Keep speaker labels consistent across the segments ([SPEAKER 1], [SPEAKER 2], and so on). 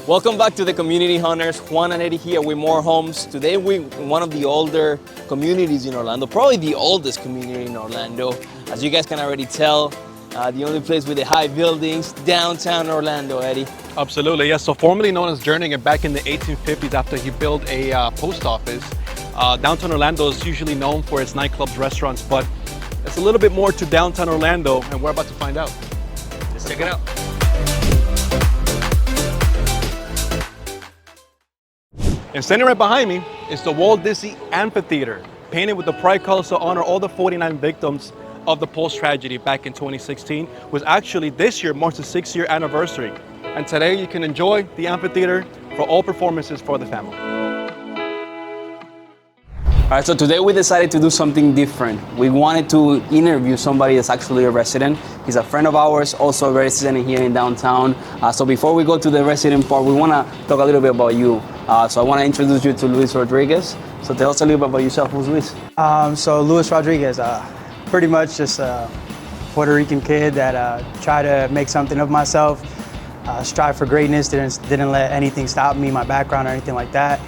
[SPEAKER 1] Welcome back to the Community Hunters. Juan and Eddie here with more homes. Today we're in one of the older communities in Orlando, probably the oldest community in Orlando. As you guys can already tell, the only place with the high buildings, downtown Orlando, Eddie.
[SPEAKER 2] Absolutely, yes. So formerly known as Jerningen, back in the 1850s after he built a post office. Downtown Orlando is usually known for its nightclubs, restaurants, but it's a little bit more to downtown Orlando, and we're about to find out.
[SPEAKER 1] Let's check it out.
[SPEAKER 2] And standing right behind me is the Walt Disney Amphitheater, painted with the pride colors to honor all the 49 victims of the Pulse tragedy back in 2016, was actually this year marks the 6-year anniversary. And today you can enjoy the amphitheater for all performances for the family.
[SPEAKER 1] All right, so today we decided to do something different. We wanted to interview somebody that's actually a resident. He's a friend of ours, also a resident here in downtown. So before we go to the resident part, we want to talk a little bit about you. So I want to introduce you to Luis Rodriguez. So tell us a little bit about yourself. Who's Luis?
[SPEAKER 3] So Luis Rodriguez, pretty much just a Puerto Rican kid that tried to make something of myself, strive for greatness, didn't let anything stop me, my background or anything like that.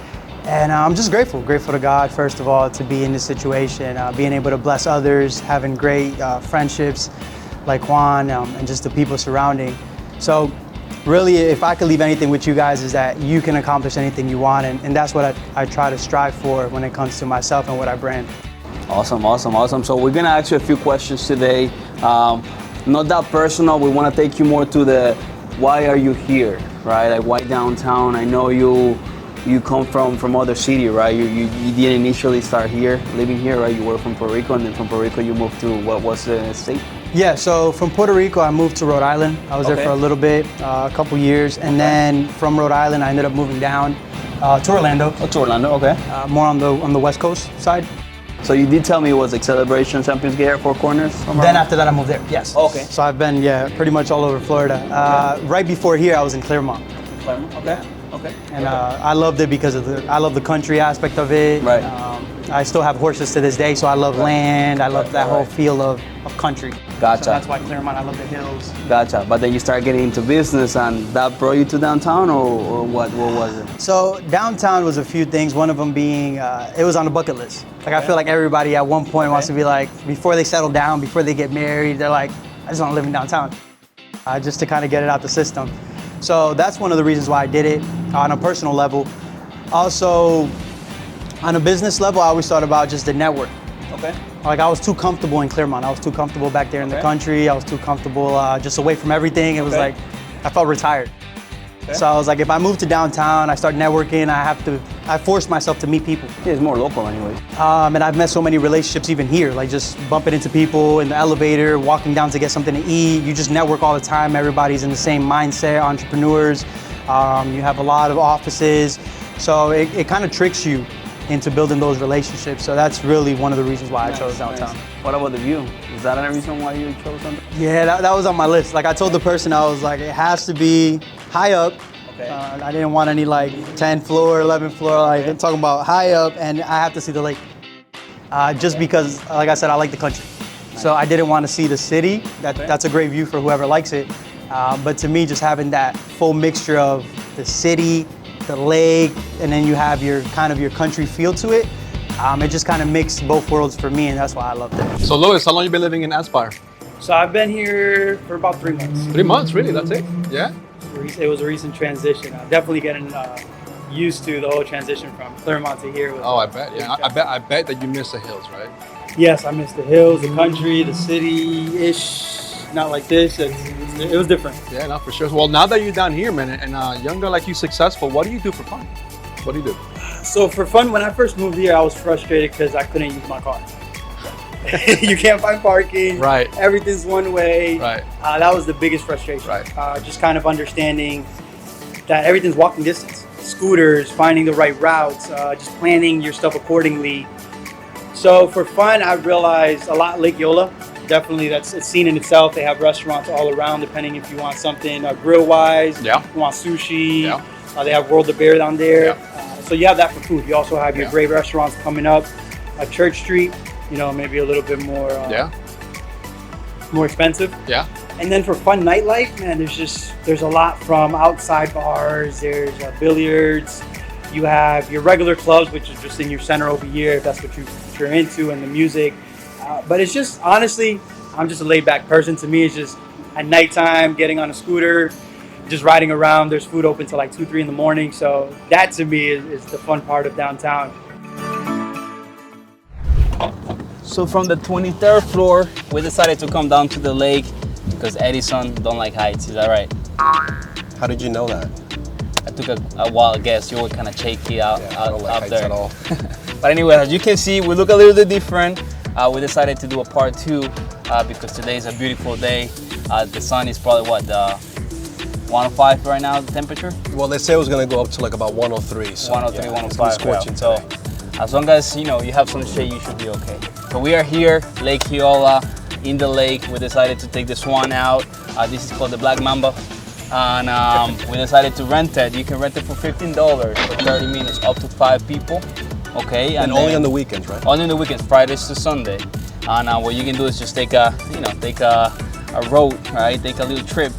[SPEAKER 3] And I'm just grateful to God, first of all, to be in this situation, being able to bless others, having great friendships like Juan, and just the people surrounding. So really, if I could leave anything with you guys, is that you can accomplish anything you want, and that's what I try to strive for when it comes to myself and what I brand.
[SPEAKER 1] Awesome. So we're gonna ask you a few questions today. Not that personal. We want to take you more to the why are you here, right? Like why downtown? I know you come from other city, right? You didn't initially start here, living here, right? You were from Puerto Rico, and then from Puerto Rico you moved to what was the state?
[SPEAKER 3] Yeah, so from Puerto Rico I moved to Rhode Island. I was there for a little bit, a couple years, and then from Rhode Island I ended up moving down to Orlando.
[SPEAKER 1] Oh, to Orlando, okay.
[SPEAKER 3] More on the West Coast side.
[SPEAKER 1] So you did tell me it was like Celebration, Champions Gate, Four Corners?
[SPEAKER 3] Then after that I moved there, yes.
[SPEAKER 1] Okay.
[SPEAKER 3] So I've been, pretty much all over Florida. Right before here I was in Claremont.
[SPEAKER 1] Claremont, okay. Okay.
[SPEAKER 3] And I loved it because I love the country aspect of it.
[SPEAKER 1] Right.
[SPEAKER 3] I still have horses to this day, so I love land. I love that whole feel of country.
[SPEAKER 1] Gotcha.
[SPEAKER 3] So that's why Claremont, I love the hills.
[SPEAKER 1] Gotcha. But then you start getting into business, and that brought you to downtown, or what was it?
[SPEAKER 3] So downtown was a few things. One of them being, it was on the bucket list. Like I feel like everybody at one point wants to be like, before they settle down, before they get married, they're like, I just want to live in downtown. Just to kind of get it out the system. So that's one of the reasons why I did it on a personal level. Also, on a business level, I always thought about just the network.
[SPEAKER 1] Okay.
[SPEAKER 3] Like I was too comfortable in Claremont. I was too comfortable back there in the country. I was too comfortable just away from everything. It was like, I felt retired. Okay. So I was like, if I move to downtown, I start networking, I force myself to meet people.
[SPEAKER 1] Yeah, it's more local anyways.
[SPEAKER 3] And I've met so many relationships even here, like just bumping into people in the elevator, walking down to get something to eat. You just network all the time. Everybody's in the same mindset, entrepreneurs. You have a lot of offices. So it kind of tricks you into building those relationships. So that's really one of the reasons why I chose downtown.
[SPEAKER 1] Nice. What about the view? Is that another reason why you chose downtown?
[SPEAKER 3] Yeah, that was on my list. Like I told the person, I was like, it has to be high up. Okay. I didn't want any like 10th floor, 11th floor, like I'm talking about high up, and I have to see the lake. Just because, like I said, I like the country. Nice. So I didn't want to see the city. That's a great view for whoever likes it. But to me, just having that full mixture of the city, the lake, and then you have your kind of your country feel to it. It just kind of mixed both worlds for me, and that's why I loved it.
[SPEAKER 2] So Luis, how long you been living in Aspire?
[SPEAKER 3] So I've been here for about 3 months.
[SPEAKER 2] 3 months, really? That's it? Yeah?
[SPEAKER 3] It was a recent transition. I'm definitely getting used to the whole transition from Claremont to here.
[SPEAKER 2] Oh, I bet. Yeah, I bet that you miss the hills, right?
[SPEAKER 3] Yes, I miss the hills, the country, the city-ish. Not like this. It was different.
[SPEAKER 2] Yeah, no, for sure. Well, now that you're down here, man, and a young guy like you successful, what do you do for fun? What do you do?
[SPEAKER 3] So for fun, when I first moved here, I was frustrated because I couldn't use my car. You can't find parking.
[SPEAKER 2] Right.
[SPEAKER 3] Everything's one way.
[SPEAKER 2] Right.
[SPEAKER 3] That was the biggest frustration.
[SPEAKER 2] Right.
[SPEAKER 3] Just kind of understanding that everything's walking distance. Scooters, finding the right routes, just planning your stuff accordingly. So for fun, I realized a lot Lake Yola. Definitely, it's seen in itself. They have restaurants all around, depending if you want something grill-wise.
[SPEAKER 2] Yeah.
[SPEAKER 3] You want sushi.
[SPEAKER 2] Yeah.
[SPEAKER 3] They have World of Bear down there.
[SPEAKER 2] Yeah.
[SPEAKER 3] So you have that for food. You also have your great restaurants coming up. Church Street, maybe a little bit more more expensive.
[SPEAKER 2] Yeah.
[SPEAKER 3] And then for fun nightlife, man, there's a lot from outside bars. There's billiards. You have your regular clubs, which is just in your center over here, if that's what you're into, and the music. But it's just, honestly, I'm just a laid back person. To me, it's just at nighttime, getting on a scooter, just riding around. There's food open till like 2, 3 in the morning. So that to me is the fun part of downtown.
[SPEAKER 1] So from the 23rd floor, we decided to come down to the lake because Edison don't like heights. Is that right?
[SPEAKER 4] How did you know that?
[SPEAKER 1] I took a wild guess. You were kind of shaky out,
[SPEAKER 4] I don't like
[SPEAKER 1] out
[SPEAKER 4] heights
[SPEAKER 1] there.
[SPEAKER 4] at all.
[SPEAKER 1] But anyway, as you can see, we look a little bit different. We decided to do a part 2 because today is a beautiful day. The sun is probably what, 105 right now, the temperature?
[SPEAKER 4] Well, they say it was going to go up to like about 103. So
[SPEAKER 1] 103,
[SPEAKER 4] yeah,
[SPEAKER 1] 105.
[SPEAKER 4] It's been scorching
[SPEAKER 1] So
[SPEAKER 4] today.
[SPEAKER 1] as long as you have some shade, you should be okay. So we are here, Lake Keola, in the lake. We decided to take the swan out. This is called the Black Mamba. And we decided to rent it. You can rent it for $15 for 30 minutes, up to 5 people. Okay,
[SPEAKER 4] And only on the weekends, right?
[SPEAKER 1] Only on the weekends, Fridays to Sunday. And what you can do is just take a road, right? Take a little trip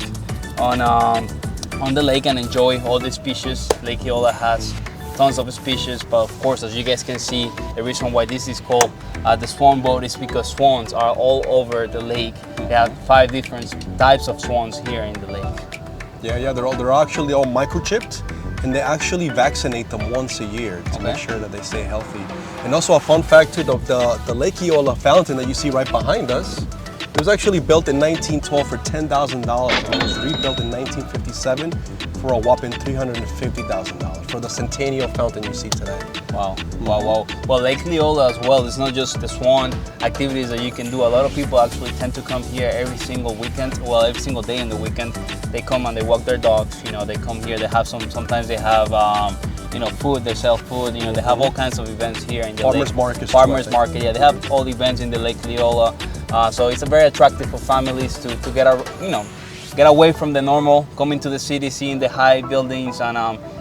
[SPEAKER 1] on the lake and enjoy all the species. Lake Keola has tons of species, but of course, as you guys can see, the reason why this is called the swan boat is because swans are all over the lake. They have 5 different types of swans here in the lake.
[SPEAKER 4] Yeah, they're actually all microchipped, and they actually vaccinate them once a year to make sure that they stay healthy. And also a fun fact too, the Lake Keola fountain that you see right behind us, it was actually built in 1912 for $10,000. It was rebuilt in 1957 for a whopping $350,000 for the Centennial fountain you see today.
[SPEAKER 1] Wow. Well, Lake Keola as well, it's not just the swan activities that you can do. A lot of people actually tend to come here every single weekend, well, every single day in the weekend. They come and they walk their dogs, they come here, they have sometimes they have, food, they sell food, they have all kinds of events here in the
[SPEAKER 4] Farmers
[SPEAKER 1] lake.
[SPEAKER 4] market.
[SPEAKER 1] Farmers market, yeah, they have all the events in the Lake Keola. So it's a very attractive for families to get away from the normal, coming to the city, seeing the high buildings, and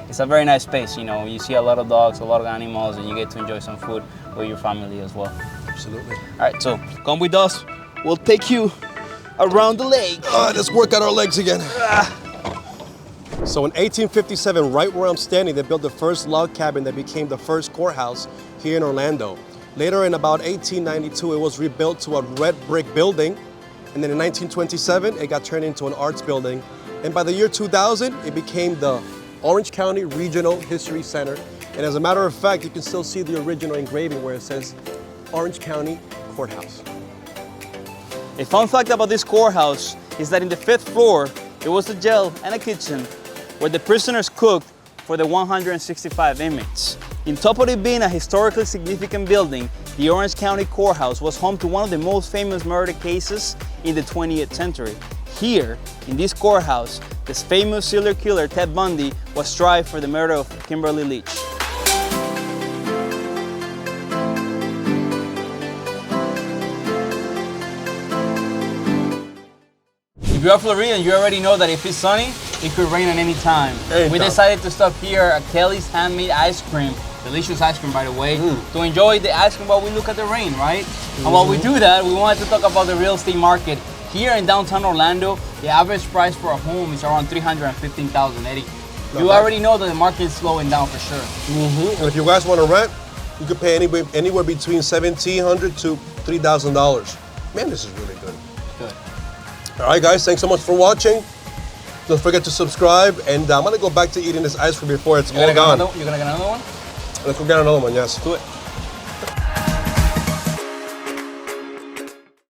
[SPEAKER 1] it's a very nice space. You see a lot of dogs, a lot of animals, and you get to enjoy some food with your family as well.
[SPEAKER 4] Absolutely.
[SPEAKER 1] All right, so come with us. We'll take you around the lake.
[SPEAKER 4] All right, let's work out our legs again. So in 1857, right where I'm standing, they built the first log cabin that became the first courthouse here in Orlando. Later, in about 1892, it was rebuilt to a red brick building. And then in 1927, it got turned into an arts building. And by the year 2000, it became the Orange County Regional History Center. And as a matter of fact, you can still see the original engraving where it says Orange County Courthouse.
[SPEAKER 1] A fun fact about this courthouse is that in the 5th floor, there was a jail and a kitchen where the prisoners cooked for the 165 inmates. On top of it being a historically significant building, the Orange County Courthouse was home to one of the most famous murder cases in the 20th century. Here, in this courthouse, the famous serial killer Ted Bundy was tried for the murder of Kimberly Leach. If you're Floridian, you already know that if it's sunny, it could rain at any time. We decided to stop here at Kelly's Handmade Ice Cream, delicious ice cream by the way, to enjoy the ice cream while we look at the rain, right? And while we do that, we wanted to talk about the real estate market. Here in downtown Orlando, the average price for a home is around $315,000, Eddie. You already know that the market is slowing down for sure.
[SPEAKER 4] And if you guys want to rent, you could pay anywhere between $1,700 to $3,000. Man, this is really good.
[SPEAKER 1] Good.
[SPEAKER 4] All right, guys, thanks so much for watching. Don't forget to subscribe, and I'm gonna go back to eating this ice cream before it's all gone.
[SPEAKER 1] You're gonna get another one?
[SPEAKER 4] Let's go get another one, yes.
[SPEAKER 1] Do it.